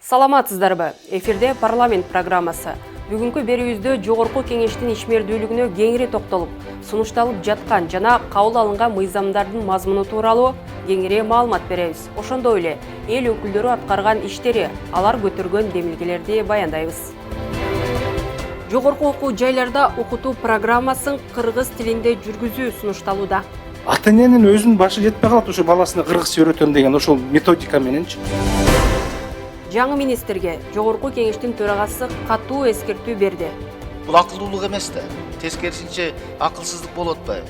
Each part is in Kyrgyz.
Саламатсыздарбы? Эфирде парламент программасы. Бүгүнкү берүүбүздө жогорку кеңештин ишмердүүлүгүнө кеңири токтолуп, сунушталып жаткан жана кабыл алынган мыйзамдардын мазмуну тууралуу кеңири маалымат беребиз. Ошондой эле эл өкүлдөрү аткарган иштери, алар көтөргөн демилгелерди баяндайбыз. Жогорку окуу жайларда окутуу программасын кыргыз тилинде жүргүзүү сунушталууда. Ата-эненин өзүнүн башы жетпей калат ушу баласына кыргызча үйрөтөм деген ошол методика мененчи. Жаңы министрге жогорку кеңештин төрагасы катуу эскертүү берди. Бул акылдуулук эмес да. Тескерисинче акылсыздык болуп атпайбы?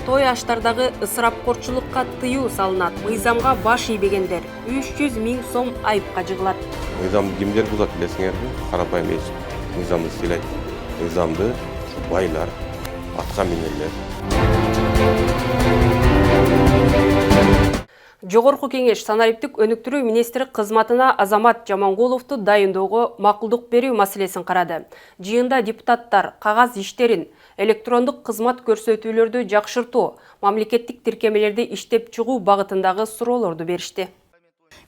Той аштардагы ысырапкорчулукка тыюу салынат. Мыйзамга баш ийбегендер 300 000 сом айыпка жыгылат. Мыйзамды кимдер бузат билесиңерби? Карапайым эч мыйзамды сыйлайт. Мыйзамды байлар, атка минерлер. Жогорку кеңеш санариптик өнүктүрүү министри кызматына Азамат Жамангуловду дайындоого макулдук берүү маселесин карады. Жыйында депутаттар кагаз иштерин, электрондук кызмат көрсөтүүлөрдү жакшыртуу, мамлекеттик тиркемелерди иштеп чыгуу багытындагы суроолорду беришти.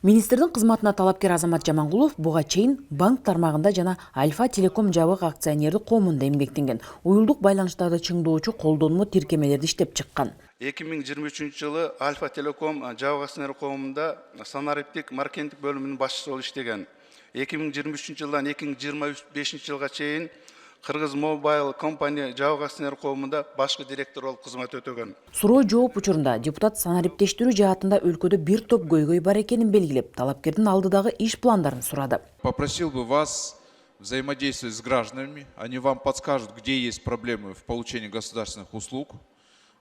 Министрдин кызматына талапкер Азамат Жамангулов буга чейин банк тармагында жана Альфа Телеком жабык акционердик коомунда эмгектенген. Уюлдук байланыштарды чыңдоочу колдонмо тиркемелерди иштеп чыккан. 2023 жылы Альфа Телеком жабык акционер коомунда санариптик маркетинг бөлүмүнүн башчысы болуп иштеген. 2023 жылдан 2025 жылга чейин Кыргыз Мобайл компания жабык акционер коомунда башкы директор болуп кызмат өтөгөн. Суроо жооп учурунда депутат санариптештирүү жаатында өлкөдө бир топ көйгөй бар экенин белгилеп, талапкердин алдыдагы иш пландарын сурады. Попросил бы вас взаимодействовать с гражданами, они вам подскажут, где есть проблемы в получении государственных услуг.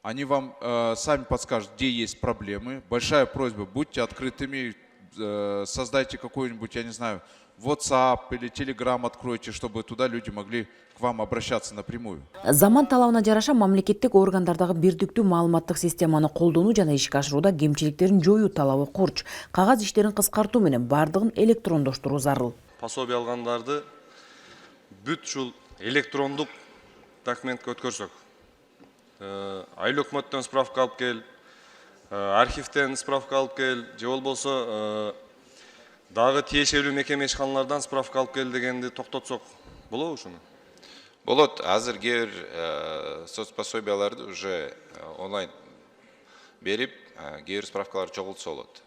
Они вам сами подскажут, где есть проблемы. Большая просьба, будьте открытыми, создайте какой-нибудь, я не знаю, WhatsApp или Telegram откройте, чтобы туда люди могли к вам обращаться напрямую. Заман талабына жараша мамлекеттик органдардагы бирдиктүү маалыматтык системаны колдонуу жана ишке ашырууда кемчиликтерин жоюу талабы курч. Кагаз иштерин кыскартуу менен бардыгын электрондоштуруу зарыл. Пособие алгандарды бүт ушул электрондук документке өткөрсөк. Айлык өкмөттөн справка алып кел, архивден справка алып кел, же болбосо дагы тиешелүү мекеме ишканалардан справка алып кел дегенди токтотсок болобу ушуну? Болот, азыр кээ бир соцпособияларды уже онлайн берип, кээ бир справкалар чогултса болот.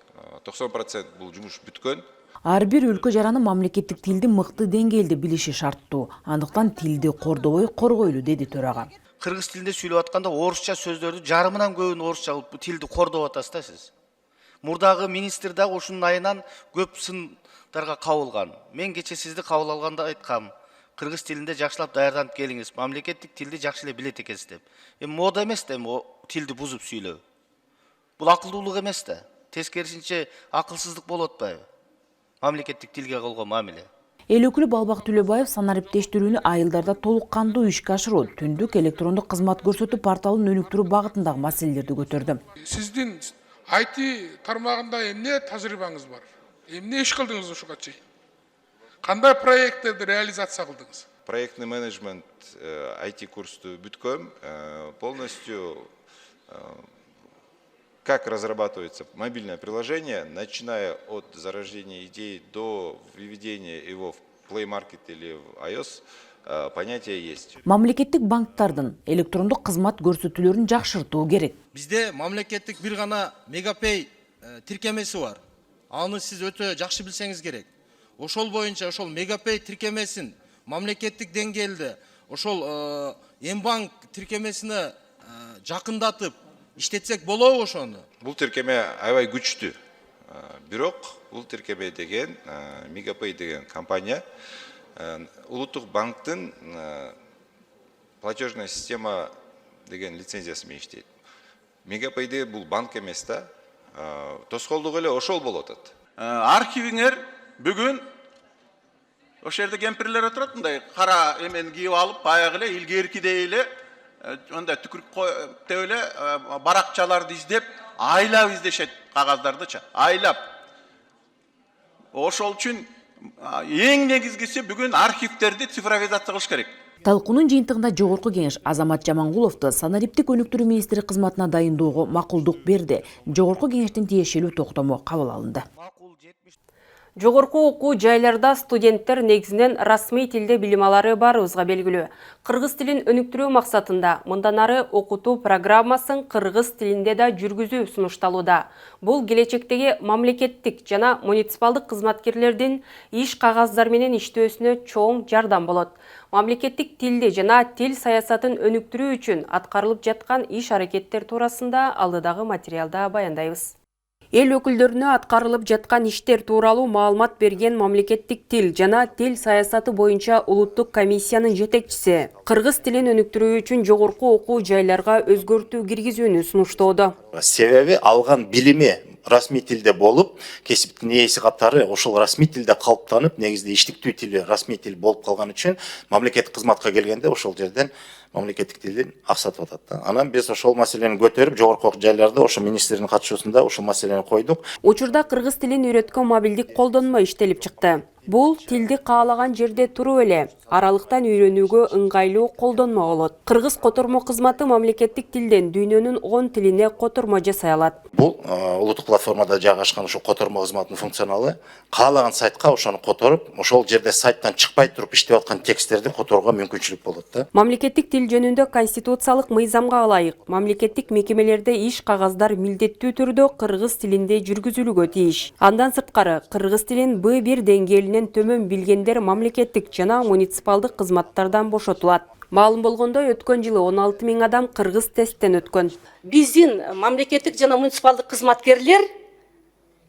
90% бул жумуш бүткөн. Ар бир өлкө жараны мамлекеттик тилди мыкты деңгээлде билиши шарттуу. Андыктан тилди кордобой коргойлу, деди төрага. Кыргыз тилинде сүйлөп атканда орусча сөздөрдү жарымынан көбүн орусча кылып тилди кордоп атасыз да сиз. Мурдагы министр да ушунун айынан көп сындарга кабылган. Мен кече сизди кабыл алганда айткам. Кыргыз тилинде жакшылап даярданып келиңиз. Мамлекеттик тилди жакшы эле билет экенсиз деп. Мода эмес да тилди бузуп сүйлөө. Бул акылдуулук эмес да. Тескерисинче акылсыздык болуп атпайбы? Мамлекеттик тилге кылган мамиле. Эл өкүлү Балбак Төлөбаев санариптештирүүнү айылдарда толук кандуу ишке ашыруу, түндүк электрондук кызмат көрсөтүү порталын өнүктүрүү багытындагы маселелерди көтөрдү. Сиздин IT тармагында эмне тажрыйбаңыз бар? Эмне иш кылдыңыз ушуга чейин? Кандай проекттерди реализация кылдыңыз? Проектный менеджмент IT курсту бүткөм, полностью как разрабатывается мобильное приложение, начиная от зарождения идеи до введения его в Play Market или в iOS, понятие есть. Мамлекеттик банктардын электрондук кызмат көрсөтүүлөрүн жакшыртуу керек. Бизде мамлекеттик бир гана Мегапей тиркемеси бар. Аны сиз өтө жакшы билсеңиз керек. Ошол боюнча ошол Мегапей тиркемесин мамлекеттик деңгээлде ошол Мбанк тиркемесине жакындатып иштетсек болобу ошону? Бул тиркеме аябай күчтүү. Бирок бул тиркеме деген Мегапей деген компания улуттук банктын платежная система деген лицензиясы менен иштейт. Мегапейде бул банк эмес да. Тоскоолдук эле ошол болуп атат. Архивиңер бүгүн ошол жерде кемпирлер отурат, мындай кара эмен кийип алып, баягы эле илгеркидей эле ондай түкүрүк деп эле баракчаларды издеп, айлап издешет кагаздардычы, айлап. Ошол үчүн эң негизгиси бүгүн архивдерди цифровизация кылыш керек. Талкуунун жыйынтыгында жогорку кеңеш Азамат Жамангуловду санариптик өнүктүрүү министри кызматына дайындоого макулдук берди. Жогорку кеңештин тиешелүү токтому кабыл алынды. Жогорку окуу жайларда студенттер негизинен расмий тилде билим алары барыбызга белгилүү. Кыргыз тилин өнүктүрүү максатында мындан ары окутуу программасын кыргыз тилинде да жүргүзүү сунушталууда. Бул келечектеги мамлекеттик жана муниципалдык кызматкерлердин иш кагаздары менен иштөөсүнө чоң жардам болот. Мамлекеттик тилди жана тил саясатын өнүктүрүү үчүн аткарылып жаткан иш аракеттер туурасында алдыдагы материалда баяндайбыз. Эл өкүлдөрүнө аткарылып жаткан иштер тууралуу маалымат берген мамлекеттик тил жана тил саясаты боюнча улуттук комиссиянын жетекчиси кыргыз тилин өнүктүрүү үчүн жогорку окуу жайларга өзгөртүү киргизүүнү сунуштоодо. Себеби алган билими расмий тилде болуп, кесиптин ээси катары ошол расмий тилде калыптанып, негизинде иштиктүү тили расмий тил болуп калган үчүн мамлекеттик кызматка келгенде ошол жерден мамлекеттик тилдин аксатып атат. Анан биз ошол маселени көтөрүп, жогорку жайларда ошо министрдин катышуусунда ошол маселени койдук. Учурда кыргыз тилин үйрөткөн мобилдик колдонмо иштелип чыкты. Бул тилди каалаган жерде туруп эле аралыктан үйрөнүүгө ыңгайлуу колдонмо болот. Кыргыз котормо кызматы мамлекеттик тилден дүйнөнүн 10 тилине котормо жасай алат. Бул улуттук платформада жайгашкан ошол котормо кызматынын функционалы каалаган сайтка ошону которуп, ошол жерде сайттан чыкпай туруп иштеп аткан тексттерди которууга мүмкүнчүлүк болот да. Мамлекеттик тил жөнүндө конституциялык мыйзамга ылайык мамлекеттик мекемелерде иш кагаздар милдеттүү түрдө кыргыз тилинде жүргүзүлүүгө тийиш. Андан сырткары кыргыз тилин Б1 деңгээлинен төмөн билгендер мамлекеттик жана муниципалдык кызматтардан бошотулат. Маалым болгондой, өткөн жылы 16 000 адам кыргыз тесттен өткөн. Биздин мамлекеттик жана муниципалдык кызматкерлер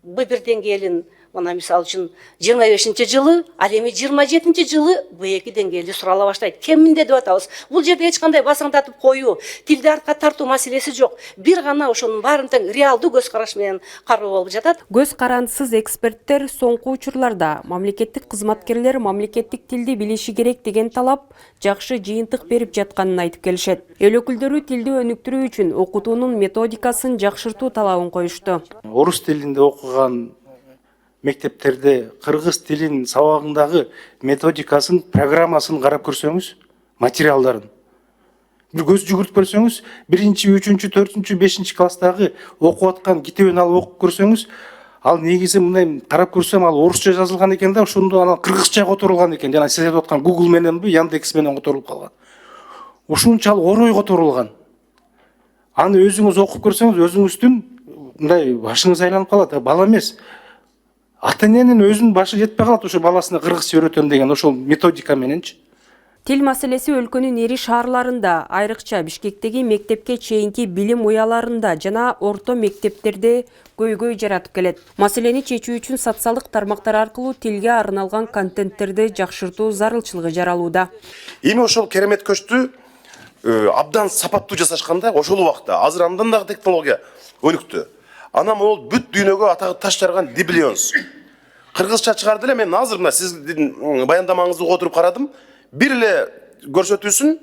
Б1 деңгээлин мына мисалы үчүн 25 жылы, ал эми 27 жылы Б2 деңгээлде сурала баштайт. Кеминде деп атабыз. Бул жерде эч кандай басаңдатып коюу, тилди артка тартуу маселеси жок. Бир гана ошонун баарын тең реалдуу көз караш менен кароо болуп жатат. Көз карандысыз эксперттер соңку учурларда мамлекеттик кызматкерлер мамлекеттик тилди билиши керек деген талап жакшы жыйынтык берип жатканын айтып келишет. Эл өкүлдөрү тилди өнүктүрүү үчүн окутуунун методикасын жакшыртуу талабын коюшту. Орус тилинде окуган мектептерде кыргыз тилин сабагындагы методикасын, программасын карап көрсөңүз, материалдарын бир көз жүгүртүп көрсөңүз, 1-3, 4, 5 класстагы окуп аткан китебин алып окуп көрсөңүз, ал негизи мындай карап көрсөм, ал орусча жазылган экен да, ошондо анан кыргызча которулган экен. Жана сиз айтып аткан Google мененби, Яндекс менен которулуп калган. Ушунчалык орой которулган. Аны өзүңүз окуп көрсөңүз, өзүңүздүн мындай башыңыз айланып калат, бала эмес. Ата-эненин өзүнүн башы жетпей калат ошо баласына кыргызча үйрөтөм деген ошол методика мененчи. Тил маселеси өлкөнүн эри шаарларында, айрыкча Бишкектеги мектепке чейинки билим уяларында жана орто мектептерде көйгөй жаратып келет. Маселени чечүү үчүн социалдык тармактар аркылуу тилге арналган контенттерди жакшыртуу зарылчылыгы жаралууда. Эми ошол керемет көчтү абдан сапаттуу жасашканда ошол убакта азыр андан дагы технология өнүктү. Анан ол бүт дүйнөгө атагы таш жарган Диблионс. Кыргызча чыгарды эле, мен азыр мына сиздин баяндамаңызды угуп отуруп карадым. Бир эле көрсөтүүсүн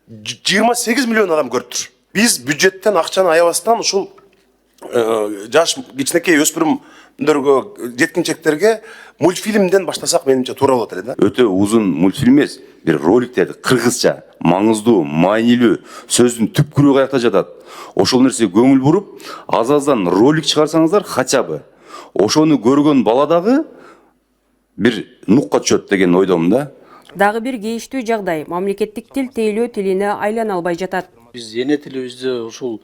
28 миллион адам көрүптүр. Биз бюджеттен акчаны аябастан ушул жаш кичинекей өспүрүмдөргө, жеткинчектерге мультфильмден баштасак менимче туура болот эле да. Өтө узун мультфильм эмес, бир роликтерди кыргызча, маңыздуу, маанилүү, сөздүн түпкүрү каякта жатат. Ошол нерсеге көңүл буруп, аз-аздан ролик чыгарсаңыздар, хотя бы ошону көргөн бала дагы бир нукка түшөт деген ойдомун да. Дагы бир кейиштүү жагдай мамлекеттик тил тейлөө тилине айлана албай жатат. Биз эне тилибизде ушул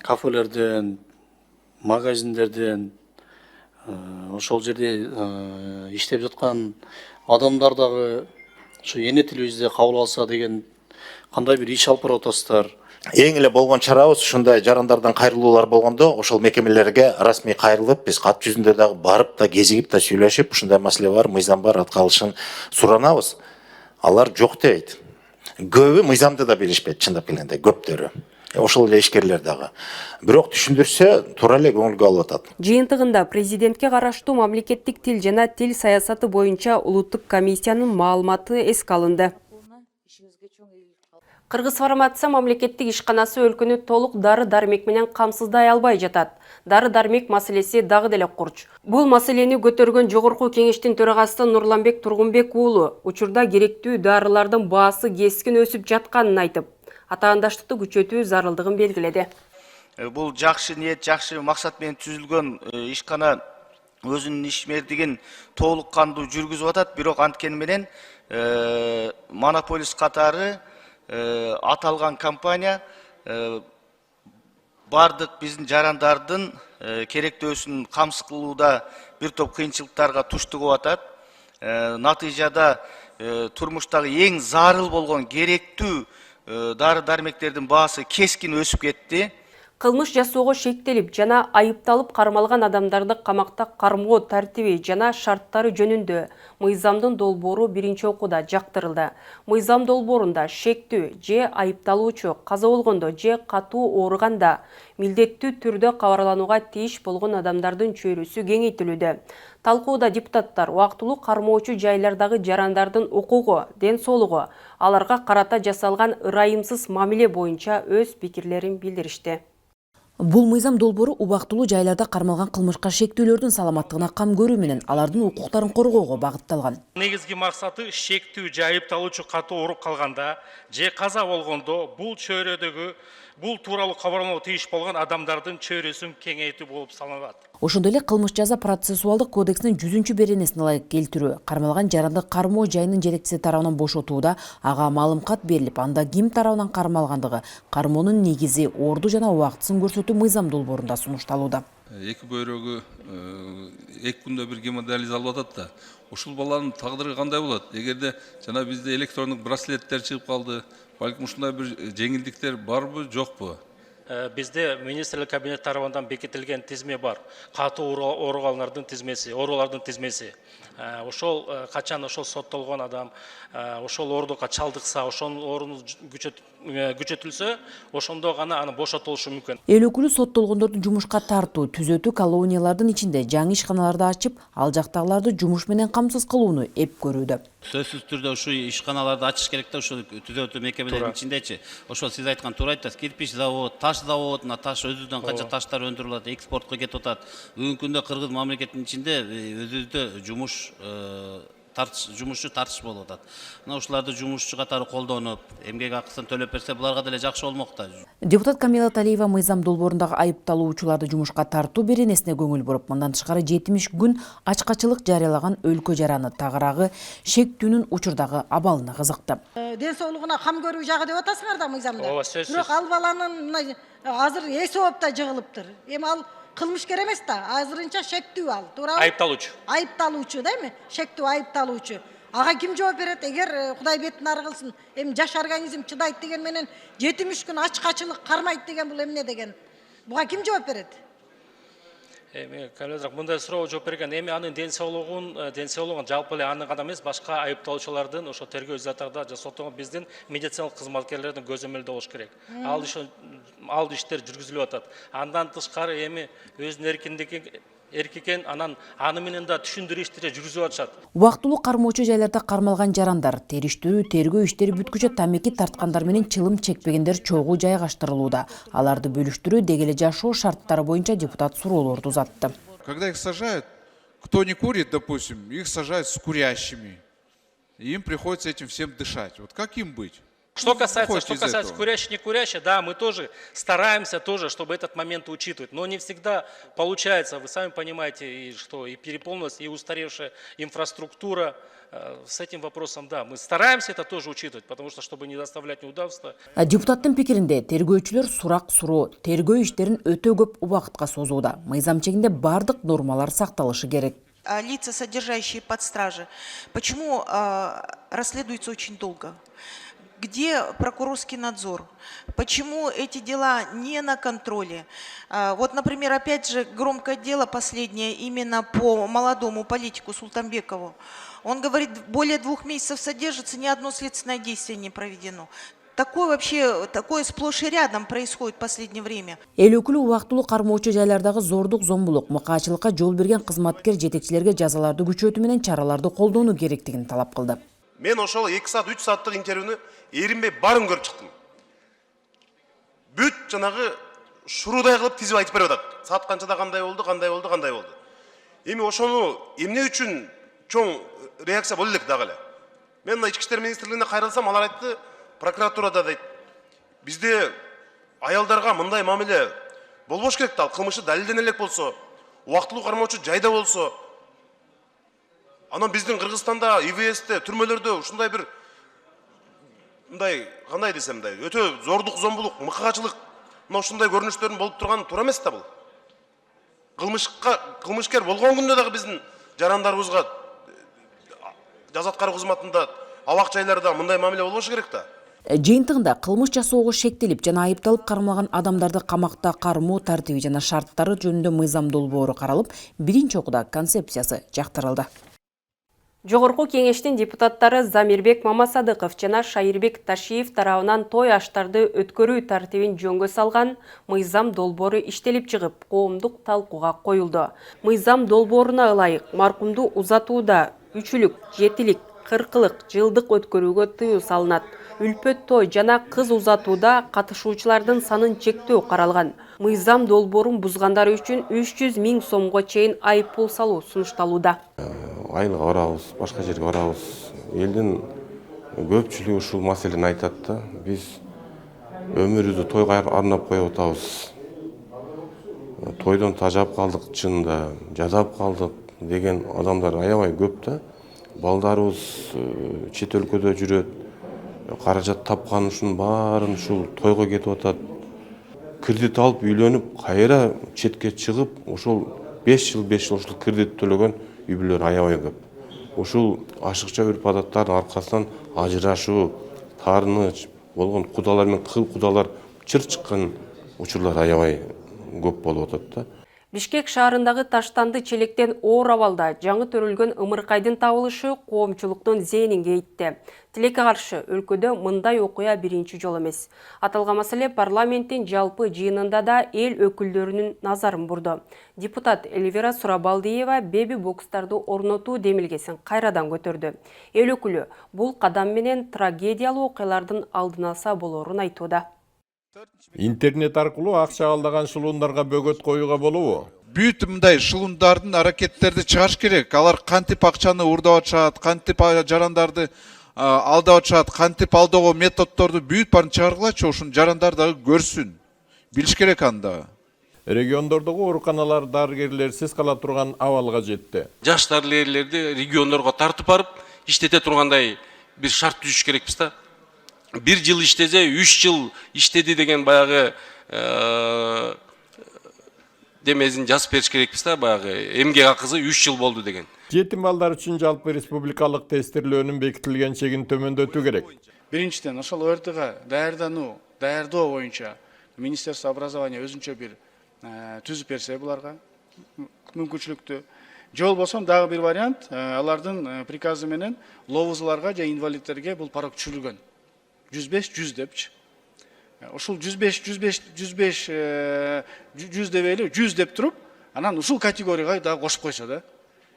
кафелерден, магазиндерден, ошол жерде иштеп жаткан адамдар дагы ушу эне тилибизде кабыл алса деген кандай бир иш алып барып атасыздар. Эң эле болгон чарабыз ушундай жарандардан кайрылуулар болгондо ошол мекемелерге расмий кайрылып, биз кат жүзүндө дагы барып да кезигип да сүйлөшүп, ушундай маселе бар, мыйзам бар, аткарылышын суранабыз. Алар жок дебейт. Көбү мыйзамды да билишпейт, чындап келгенде, көптөрү. Ошол эле ишкерлер дагы. Бирок түшүндүрсө, туура эле көңүлгө алып атат. Жыйынтыгында президентке караштуу мамлекеттик тил жана тил саясаты боюнча улуттук комиссиянын маалыматы эске алынды. Кыргыз фармация мамлекеттик ишканасы өлкөнү толук дары-дармек менен камсыздай албай жатат. Дары-дармек маселеси дагы деле курч. Бул маселени көтөргөн жогорку кеңештин төрагасы Нурланбек Тургунбек уулу учурда керектүү дарылардын баасы кескин өсүп жатканын айтып, атаандаштыкты күчөтүү зарылдыгын белгиледи. Бул жакшы ниет, жакшы максат менен түзүлгөн ишкана өзүнүн ишмердигин толук кандуу жүргүзүп атат, бирок анткени менен монополист катары аталган компания бардык биздин жарандардын керектөөсүн камсыз кылууда бир топ кыйынчылыктарга туштугуп атат. Натыйжада турмуштагы эң зарыл болгон керектүү дары дармектердин баасы кескин өсүп кетти. Кылмыш жасоого шектелип жана айыпталып кармалган адамдарды камакта кармоо тартиби жана шарттары жөнүндө мыйзамдын долбоору биринчи окууда жактырылды. Мыйзам долбоорунда шектүү же айыпталуучу каза болгондо же катуу ооруганда милдеттүү түрдө кабарланууга тийиш болгон адамдардын чөйрөсү кеңейтилүүдө. Талкууда депутаттар убактылуу кармоочу жайлардагы жарандардын укугу, ден соолугу, аларга карата жасалган ырайымсыз мамиле боюнча өз пикирлерин билдиришти. Бул мыйзам долбоору убактылуу жайларда кармалган кылмышка шектүүлөрдүн саламаттыгына кам көрүү менен алардын укуктарын коргоого багытталган. Негизги максаты шектүү же айыпталуучу катуу ооруп калганда же каза болгондо бул чөйрөдөгү бул тууралуу кабарланууга тийиш болгон адамдардын чөйрөсүн кеңейтүү болуп саналат. Ошондой эле кылмыш жаза процессуалдык кодекстин 100 беренесине ылайык келтирүү, кармалган жаранды кармоо жайынын жетекчиси тарабынан бошотууда ага маалым кат берилип, анда ким тарабынан кармалгандыгы, кармоонун негизи, орду жана убактысын көрсөтүү мыйзам долбоорунда сунушталууда. Эки бөйрөгү эки күндө бир гемодиализ алып атат да, ушул баланын тагдыры кандай болот? Эгерде жана бизде электрондук браслеттер чыгып калды, балким ушундай бир жеңилдиктер барбы, жокпу? Бизде министрлик кабинет тарабынан бекитилген тизме бар. Катуу ооругалардын тизмеси, оорулардын тизмеси. Ошол качан ошол соттолгон адам, ошол оорудукка чалдыкса, ошонун ооруну күчөтүлсө, ошондо гана аны бошотулушу мүмкүн. Эл өкүлү соттолгондорду жумушка тартуу, түзөтүү колониялардын ичинде жаңы ишканаларды ачып, ал жактагыларды жумуш менен камсыз кылууну эп көрүүдө. Сөзсүз түрдө ушу ишканаларды ачыш керек да, ушу түзөтүү мекемелеринин ичиндечи. Ошол сиз айткан туура айттыңыз, кирпич завод, таш завод, мына таш өзүбүздөн канча таштар өндүрүлөт, экспортко кетип атат. Бүгүнкү күндө кыргыз мамлекетинин ичинде өзүбүздө жумушчу тартыш болуп атат. Мына ушуларды жумушчу катары колдонуп, эмгек акысын төлөп берсе, буларга деле жакшы болмок да. Депутат Камила Талиева мыйзам долбоорундагы айыпталуучуларды жумушка тартуу беренесине көңүл буруп, мындан тышкары 70 күн ачкачылык жарыялаган өлкө жараны тагыраагы шектүүнүн учурдагы абалына кызыкты. Ден соолугуна кам көрүү жагы деп атасыңар да мыйзамда. Ооба, сөзсүз. Бирок ал баланын азыр эсоопта жыгылыптыр. Эми ал кылмышкер эмес да, азырынча шектүү ал, туурабы? Айыпталуучу. Айыпталуучу да эми, шектүү айыпталуучу. Ага ким жооп берет? Эгер Кудай бетин ары кылсын, эми жаш организм чыдайт деген менен 70 күн ачкачылык кармайт деген бул эмне деген? Буга ким жооп берет? Эми каледирак мындай суроо жооп берген, эми анын ден соолугун жалпы эле анын гана эмес, башка айыпталуучулардын ошо тергөө изоттордо же соттогон биздин медициналык кызматкерлердин көзөмөлдө болуш керек. Ал иштер жүргүзүлүп атат. Андан тышкары эми өзүнүн эркикен аны менен да түшүндүрүү иштери жүргүзүп атышат. Убактылуу кармоочу жайларда кармалган жарандар, териштирүү, тергөө иштери бүткүчө тамеки тарткандар менен чылым чекпегендер чогуу жайгаштырылууда. Аларды бөлүштүрүү, деги эле жашоо шарттары боюнча депутат суроолорду узатты. Когда их сажают, кто не курит, допустим, их сажают с курящими. И им приходится этим всем дышать. Вот как им быть? Что касается курящих, не курящих, да, мы тоже стараемся, чтобы этот момент учитывать. Но не всегда получается. Вы сами понимаете, что и переполнилась, и устаревшая инфраструктура. С этим вопросом, да, мы стараемся это тоже учитывать, потому что, чтобы не доставлять неудобства. Депутаттын пикиринде тергөөчүлөр сурак суроо, тергөө иштерин өтө көп убакытка созууда. Мыйзам чегинде бардык нормалар сакталышы керек. Лица, содержащие под стражей, почему расследуется очень долго? Где прокурорский надзор? Почему эти дела не на контроле? Вот, например, опять же, громкое дело последнее именно по молодому политику Султанбекову. Он говорит, более 2 месяцев содержится, ни одно следственное действие не проведено. Такое сплошь и рядом происходит в последнее время. Эл өкүлү убактылуу кармоочу жайлардагы зордук, зомбулук, мыкаачылыкка жол берген кызматкер жетекчилерге жазаларды күчөтүү менен чараларды колдонуу керектигин талап кылды. Мен ошол 2 саат, 3 сааттык интервьюну эринбей барын көрүп чыктым. Бүт жанагы шурудай кылып тизип айтып берип атат. Саат канчада кандай болду. Эми ошону эмне үчүн чоң реакция боло элек дагы эле. Мен мына ички иштер министрлигине кайрылсам, алар айтты, прокуратурада дейт. Бизде аялдарга мындай мамиле болбош керек да, ал кылмышы далилдене элек болсо, убактылуу кармоочу жайда болсо. Анан биздин Кыргызстанда, ИВСте, түрмөлөрдө ушундай бир мындай, кандай десем мындай, өтө зордук, зомбулук, мыккачылык, мына ушундай көрүнүштөрдүн болуп турганы туура эмес да бул. Кылмышкер болгон күндө дагы биздин жарандарыбызга жаза аткаруу кызматында, абак жайларда мындай мамиле болбошу керек да. Жыйынтыгында кылмыш жасоого шектелип жана айыпталып кармалган адамдарды камакта кармоо тартиби жана шарттары жөнүндө мыйзам долбоору каралып, биринчи окууда концепциясы жактырылды. Жогорку кеңештин депутаттары Замирбек Мамасадыков жана Шайырбек Ташиев тарабынан той аштарды өткөрүү тартибин жөнгө салган мыйзам долбоору иштелип чыгып, коомдук талкууга коюлду. Мыйзам долбооруна ылайык маркумду узатууда 3-лүк, 7-лик, 40-лык жылдык өткөрүүгө тыюу салынат. Үлпөт той жана кыз узатууда катышуучулардын санын чектөө каралган. Мыйзам долбоорун бузгандар үчүн 300 000 сомго чейин айыппул салуу сунушталууда. Айылга барабыз, башка жерге барабыз. Элдин көпчүлүгү ушул маселени айтат да. Биз өмүрүбүздү тойго арнап коюп атабыз. Тойдон тажап калдык, чынында жазап калдык деген адамдар аябай көп да. Балдарыбыз чет өлкөдө жүрөт. Каражат тапкан ушунун баарын ушул тойго кетип атат. Кредит алып үйлөнүп, кайра четке чыгып, ошол 5 жыл ушул кредит төлөгөн үй бүлөлөр аябай көп. Ушул ашыкча үрп адаттардын аркасынан ажырашуу, таарыныч болгон кудалар менен кыл кудалар чыр чыккан учурлар аябай көп болуп атат да. Бишкек шаарындагы таштанды челектен оор абалда жаңы төрүлгөн ымыркайдын табылышы коомчулуктун зээнин кейитти. Тилекке каршы өлкөдө мындай окуя биринчи жол эмес. Аталган маселе парламенттин жалпы жыйынында да эл өкүлдөрүнүн назарын бурду. Депутат Эльвира Сурабалдиева беби бокстарды орнотуу демилгесин кайрадан көтөрдү. Эл өкүлү бул кадам менен трагедиялуу окуялардын алдын алса болорун айтууда. Интернет аркылуу акча алдаган шылуундарга бөгөт коюуга болобу? Бүт мындай шылуундардын аракеттерди чыгаш керек. Алар кантип акчаны уурдап атышат, кантип жарандарды алдап атышат, кантип алдоого методдорду бүт баарын чыгаргылачы, ошун жарандар дагы көрсүн. Билиш керек анда. Региондордогу ооруканалар дарыгерлерсиз кала турган абалга жетти. Жаш дарыгерлерди региондорго тартып барып, иштете тургандай бир шарт түзүш керекпиз да. 1 жыл иштесе, 3 жыл иштеди деген баягы демезин жазып бериш керекпиз да, баягы эмгек акысы 3 жыл болду деген. Жетим балдар үчүн жалпы республикалык тестирлөөнүн бекитилген чегин төмөндөтүү керек. Биринчиден ошол ОРТга даярдоо боюнча Министерство образования өзүнчө бир түзүп берсе буларга мүмкүнчүлүктү. Же болбосо дагы бир вариант, алардын приказы менен ловузларга же инвалидтерге бул порог түшүрүлгөн. 105-100 депчи. Ушул 105 дебейли, 100 деп туруп, анан ушул категорияга дагы кошуп койсо да.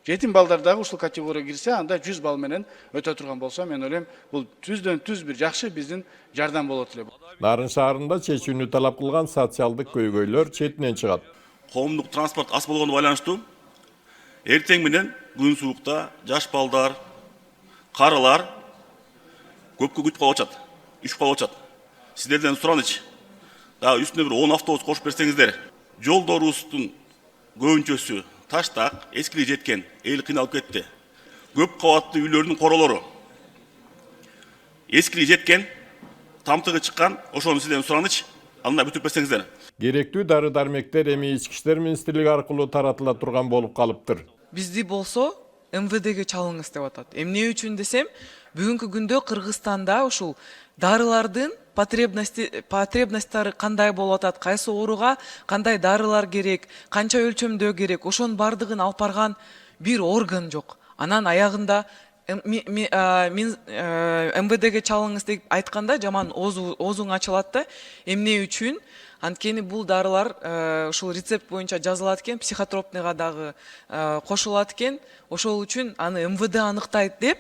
Жетим балдар дагы ушул категорияга кирсе, анда 100 балл менен өтө турган болсо, мен ойлойм, бул түздөн-түз бир жакшы биздин жардам болот эле. Нарын шаарында чечүүнү талап кылган социалдык көйгөйлөр четинен чыгат. Коомдук транспорт аз болгону байланыштуу эртең менен күн суукта жаш балдар, карылар көпкө күч калып атат. 3 калып атат. Сиздерден суранычы. Дагы үстүнө бир 10 автобус кошуп берсеңиздер. Жолдорубуздун көбүнчөсү таштак, эскилип жеткен, эл кыйналып кетти. Көп кабаттуу үйлөрдүн королору эскилип жеткен, тамтыгы чыккан, ошону сиздерден суранычы. Анда бүтүп берсеңиздер. Керектүү дары-дармектер эми Ички иштер министрлиги аркылуу таратыла турган болуп калыптыр. Бизди болсо МВДге чалыңыз деп атат. Эмне үчүн десем, бүгүнкү күндө Кыргызстанда ушул дарылардын потребностьтары кандай болуп атат, кайсы ооруга кандай дарылар керек, канча өлчөмдө керек, ошонун бардыгын алып барган бир орган жок. Анан аягында МВДге чалыңыз деп айтканда жаман оозуң ачылат да. Эмне үчүн? Анткени бул дарылар ушул рецепт боюнча жазылат экен, психотропныйга дагы кошулат экен. Ошол үчүн аны МВД аныктайт деп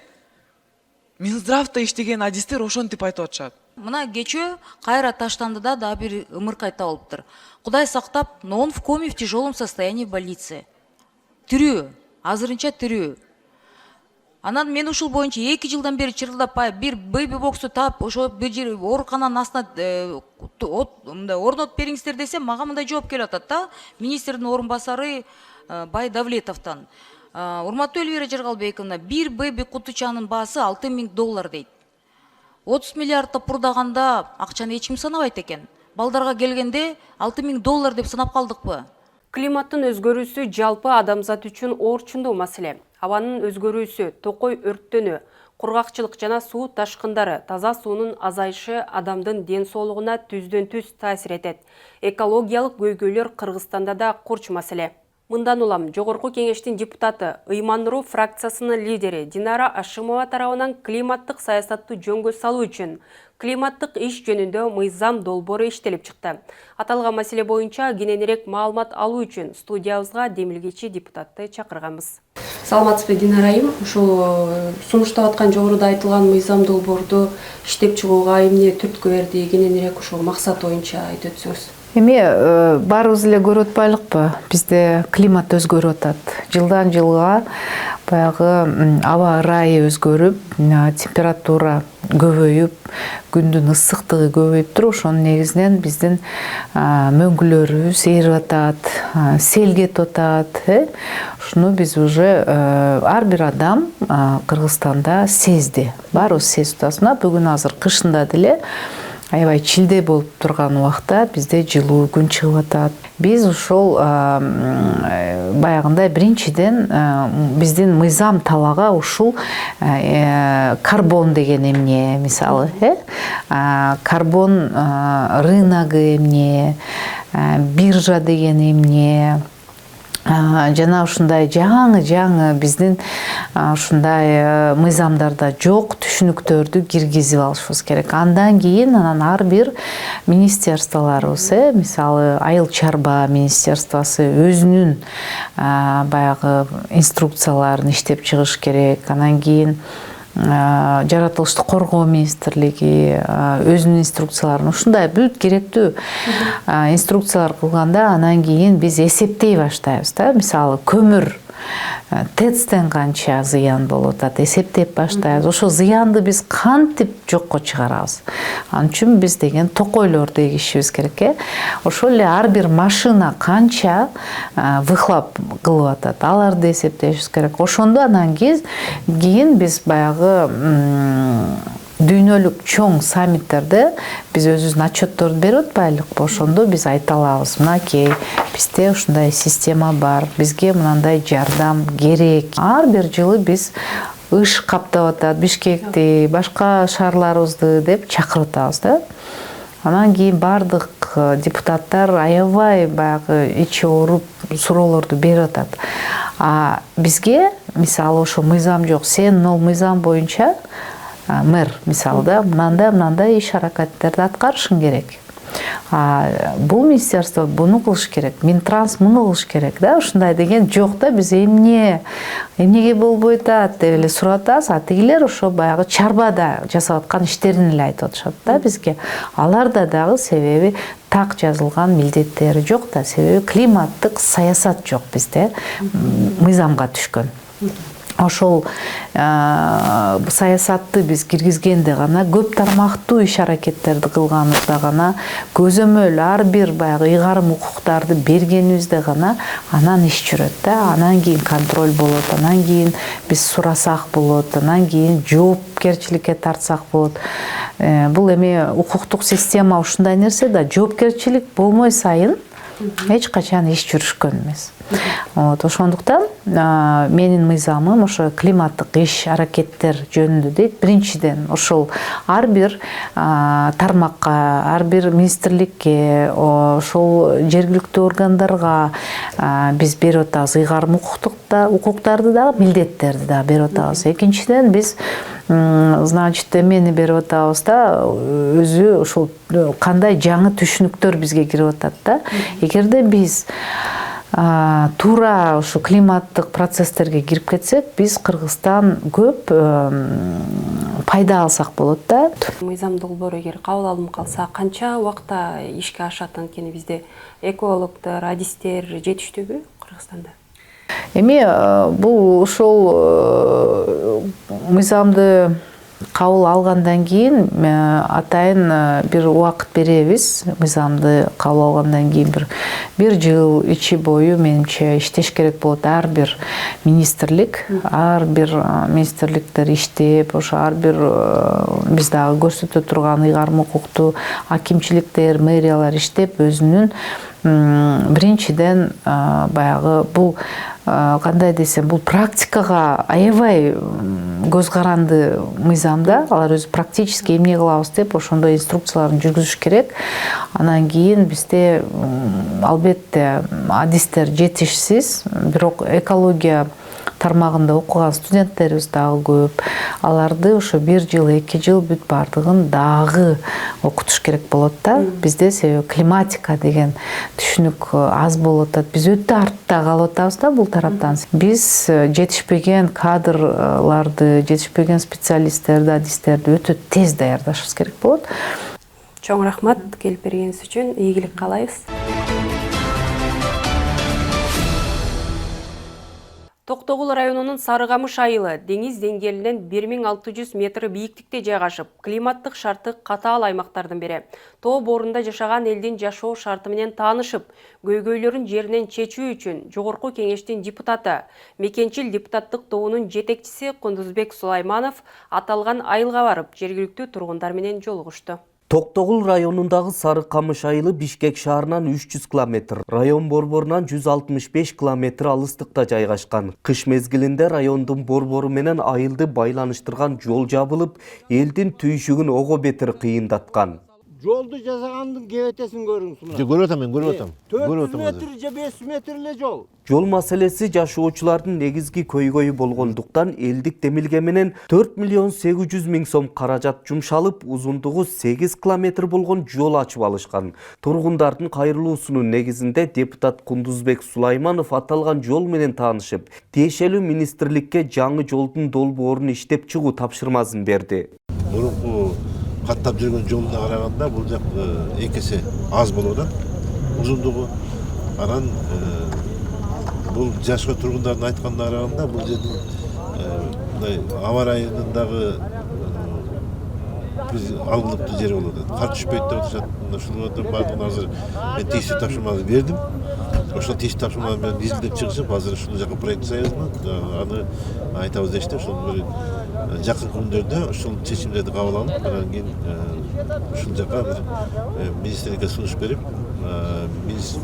Минздравда иштеген адистер ошентип айтып атышат. Мына кечөө кайра Таштандыда да бир ымыркай табылыптыр. Кудай сактап, но он в коме в тяжелом состоянии в больнице. Тирүү, азырынча тирүү. Анан мен ушул боюнча 2 жылдан бери чырылдап бир бейби боксту таап ошо бир жер оорукананын астына мындай орнотуп бериңиздер десем, мага мындай жооп келип атат да, министрдин орун басары Бай Давлетовдон. Урматтуу Элвира Жаргалбековна, бир бейби кутучанын баасы $6.000 дейт. 30 миллиардта пурдаганда акчаны эч ким санабайт экен. Балдарга келгенде $6.000 деп санап калдыкпы? Климаттын өзгөрүүсү жалпы адамзат үчүн орчундуу маселе. Абанын өзгөрүүсү, токой өрттөнүү, кургакчылык жана суу ташкындары, таза суунун азайышы адамдын ден соолугуна түздөн түз таасир этет. Экологиялык көйгөйлөр Кыргызстанда да курч маселе. Мындан улам Жогорку кеңештин депутаты, Ыйман Нуру фракциясынын лидери Динара Ашимова тарабынан климаттык саясатты жөнгө салуу үчүн климаттык иш жөнүндө мыйзам долбоору иштелип чыкты. Аталган маселе боюнча кененирээк маалымат алуу үчүн студиябызга демилгечи депутатты чакырганбыз. Саламатсызбы, Динара айым? Ушул сунуштап аткан жогоруда айтылган мыйзам долбоорду иштеп чыгууга эмне түрткү берди? Кененирээк ушул максат боюнча айтып өтсөңүз. Эми баарыбыз эле көрүп атпайлыкпы? Бизде климат өзгөрүп атат. Жылдан жылга баягы аба ырайы өзгөрүп, температура көбөйүп, күндүн ысыктыгы көбөйүп туруп, ошонун негизинен биздин мөңгүлөрүбүз эрип атат, сел кетип атат. Ушуну биз уже ар бир адам Кыргызстанда сезди. Баарыбыз сезип атабыз. Бүгүн азыр кышында деле аябай чилде болуп турган убакта бизде жылуу күн чыгып атат. Биз ошол баягындай биринчиден биздин мыйзам талаага ушул карбон деген эмне, мисалы, карбон рыногу эмне, биржа деген эмне, жана ушундай жаңы биздин ушундай мыйзамдарда жок түшүнүктөрдү киргизип алышыбыз керек. Андан кийин ар бир министерстволорубуз, мисалы Айыл чарба министерствосу өзүнүн баягы инструкцияларын иштеп чыгыш керек. Анан кийин жаратылышты коргоо министрлиги өзүнүн инструкцияларын ушундай бүт керектүү инструкциялар кылганда анан кийин биз эсептей баштайбыз да. Мисалы көмүр ТЭЦтен канча зыян болуп атат, эсептеп баштайбыз. Ошо зыянды биз кантип жокко чыгарабыз. Ал үчүн биз деген токойлорду эгишибиз керек. Ошол эле ар бир машина канча выхлоп кылып атат, аларды эсептешибиз керек. Ошондо анан кийин биз баягы дүйнөлүк чоң саммиттерде биз өзүбүздүн отчетторду берип атпайлыкпы? Ошондо биз айта алабыз, мынакей бизде ушундай система бар, бизге мындай жардам керек. Ар бир жылы биз ыш каптап атат Бишкекти, башка шаарларыбызды деп чакырып атабыз да. Анан кийин бардык депутаттар аябай баягы ичи ооруп суроолорду берип атат. Бизге мисалы ошо мыйзам жок, сен ал мыйзам боюнча мэр мисалы да мынандай иш аракеттерди аткарышың керек. Бул министерство буну кылыш керек, Минтранс муну кылыш керек да. Ушундай деген жок да. Биз эмнеге болбой атат деп эле сурап атабыз. Тигилер ошо баягы чарбада жасап аткан иштерин эле айтып атышат да бизге. Аларда дагы себеби так жазылган милдеттери жок да. Себеби климаттык саясат жок бизде, мыйзамга түшкөн. Ошол саясатты биз киргизгенде гана, көп тармактуу иш аракеттерди кылганыбызда гана, көзөмөл ар бир баягы ыйгарым укуктарды бергенибизде гана анан иш жүрөт да. Анан кийин контроль болот, анан кийин биз сурасак болот, анан кийин жоопкерчиликке тартсак болот. Бул эми укуктук система ушундай нерсе да, жоопкерчилик болмой сайын эч качан иш жүрүшкөн эмес. Ошондуктан менин мыйзамым ошо климаттык иш аракеттер жөнүндө дейт. Биринчиден ошол ар бир тармакка, ар бир министрликке, ошол жергиликтүү органдарга биз берип атабыз ыйгарым укуктарды да, милдеттерди да берип атабыз. Экинчиден биз значит эмени берип атабыз да, өзү ошол кандай жаңы түшүнүктөр бизге кирип атат да. Эгерде биз туура ушу климаттык процесстерге кирип кетсек, биз Кыргызстан көп пайда алсак болот да. Мыйзам долбоору эгер кабыл алынып калса, канча убакта ишке ашат? Анткени бизде экологдор, адистер жетиштүүбү Кыргызстанда? Эми бул ошол мыйзамды кабыл алгандан кийин атайын бир убакыт беребиз. Мыйзамды кабыл алгандан кийин бир жыл ичи бою менимче иштеш керек болот. Ар бир министрликтер иштеп, ошо ар бир биз дагы көрсөтө турган ыйгарым укуктуу акимчиликтер, мэриялар иштеп өзүнүн биринчиден баягы бул кандай десем, бул практикага аябай көз каранды мыйзамда, алар өзү практически эмне кылабыз деп ошондой инструкцияларын жүргүзүш керек. Анан кийин бизде албетте адистер жетишсиз, бирок экология тармагында окуган студенттерибиз дагы көп. Аларды ошо 1 жыл, 2 жыл бүт бардыгын дагы окутуш керек болот да. Бизде себеби климатика деген түшүнүк аз болуп атат. Биз өтө артта калып атабыз да бул тараптан. Биз жетишпеген кадрларды, жетишпеген специалисттерди, адистерди өтө тез даярдашыбыз керек болот. Чоң рахмат келип бергениңиз үчүн. Ийгилик каалайбыз. Токтогул районунун Сарыкамыш айылы деңиз деңгээлинен 1600 метр бийиктикте жайгашып, климаттык шарты катаал аймактардын бири. Тоо боорунда жашаган элдин жашоо шарты менен таанышып, көйгөйлөрүн жеринен чечүү үчүн Жогорку Кеңештин депутаты, Мекенчил депутаттык тобунун жетекчиси Кундузбек Сулайманов аталган айылга барып, жергиликтүү тургундар менен жолугушту. Токтогул районундагы Сарыкамыш айылы Бишкек шаарынан 300 км, район борборунан 165 км алыстыкта жайгашкан. Кыш мезгилинде райондун борбору менен айылды байланыштырган жол жабылып, элдин түйшүгүн ого бетер кыйындаткан. Жолду жасагандын кебетесин көрүңүз мына. Көрүп атам мен, көрүп атам. 400 метр же 500 метр эле жол. Жол маселеси жашоочулардын негизги көйгөйү болгондуктан элдик демилге менен 4 миллион 800 миң сом каражат жумшалып, узундугу 8 километр болгон жол ачып алышкан. Тургундардын кайрылуусунун негизинде депутат Кундузбек Сулайманов аталган жол менен таанышып, тиешелүү министрликке жаңы жолдун долбоорун иштеп чыгуу тапшырмасын берди. Мурунку каттап жүргөн жолуна караганда бул жак экесе аз болуп атат, узундугу. Анан бул жашкы тургундардын айтканына караганда бул жердин аба ырайынын дагы биз алгылыктуу жери болуп атат. Кар түшпөйт деп атышат. Ушул бардыгын азыр мен тиешелүү тапшырманы бердим. Ошол тиешелүү тапшырма менен изилдеп чыгышып, азыр ушул жака проект жасайбызбы, аны айтабыз дешти. Ошол бир жакын күндөрдө ушул чечимдерди кабыл алып, анан кийин ушул жака бир министрликке сунуш берип, биз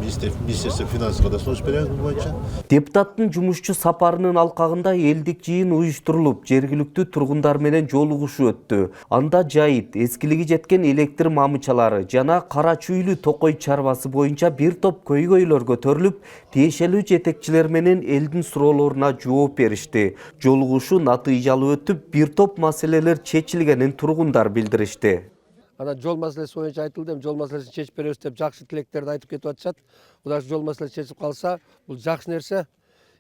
Министерство финансыга да сунуш беребиз бул боюнча. Депутаттын жумушчу сапарынын алкагында элдик жыйын уюштурулуп, жергиликтүү тургундар менен жолугушуу өттү. Анда жайыт, эскилиги жеткен электр мамычалары жана кара чүйлүү токой чарбасы боюнча бир топ көйгөйлөр көтөрүлүп, тиешелүү жетекчилер менен элдин суроолоруна жооп беришти. Жолугушуу натыйжалуу өтүп, бир топ маселелер чечилгенин тургундар билдиришти. Ана жол маселеси боюнча айтылды, жол маселесин чечип беребиз деп жакшы тилектерди айтып кетип атышат. Кудай жол маселеси чечип калса, бул жакшы нерсе.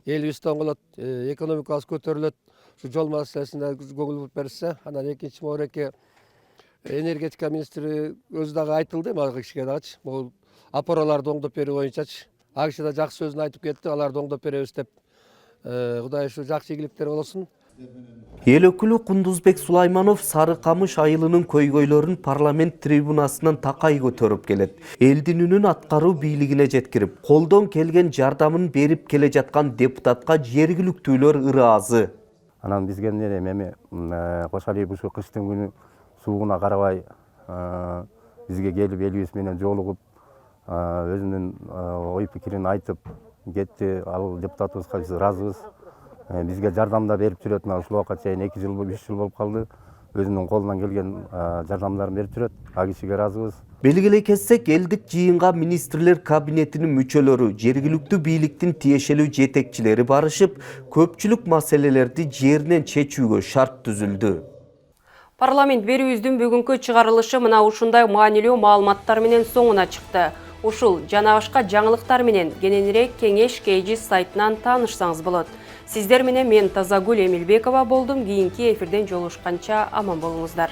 Элибизде оңолот, экономикабыз көтөрүлөт. Ушу жол маселесине көңүл буруп берсе, анан экинчи мореке энергетика министри өзү дагы айтылды, мага кишиге дагычы. Бул опораларды оңдоп берүү боюнчачы. Ал киши да жакшы сөзүн айтып кетти, аларды оңдоп беребиз деп. Кудай ушу жакшы ийгиликтер болсун. Эл өкүлү Кундузбек Сулайманов Сарыкамыш айылынын көйгөйлөрүн парламент трибунасынан такай көтөрүп келет. Элдин үнүн аткаруу бийлигине жеткирип, колдон келген жардамын берип келе жаткан депутатка жергиликтүүлөр ыраазы. Анан бизге эми кошалип ушу кыштын күнү суугуна карабай бизге келип элибиз менен жолугуп, өзүнүн ой пикирин айтып кетти. Ал депутатыбызга биз ыраазыбыз. Бизге жардам да берип жүрөт. Ушул убакка чейин 2 жыл, 3 жыл болуп калды. Өзүнүн колунан келген жардамдарын берип жүрөт. А кишиге ыраазыбыз. Белгилей кетсек, элдик жыйынга министрлер кабинетинин мүчөлөрү, жергиликтүү бийликтин тиешелүү жетекчилери барышып, көпчүлүк маселелерди жеринен чечүүгө шарт түзүлдү. Парламент берүүбүздүн бүгүнкү чыгарылышы мына ушундай маанилүү маалыматтар менен соңуна чыкты. Ушул жана башка жаңылыктар менен кененирээк Кеңеш KG сайтынан таанышсаңыз болот. Сиздер менен мен Тазагүл Эмилбекова болдум. Кийинки эфирден жолугушканча аман болуңуздар.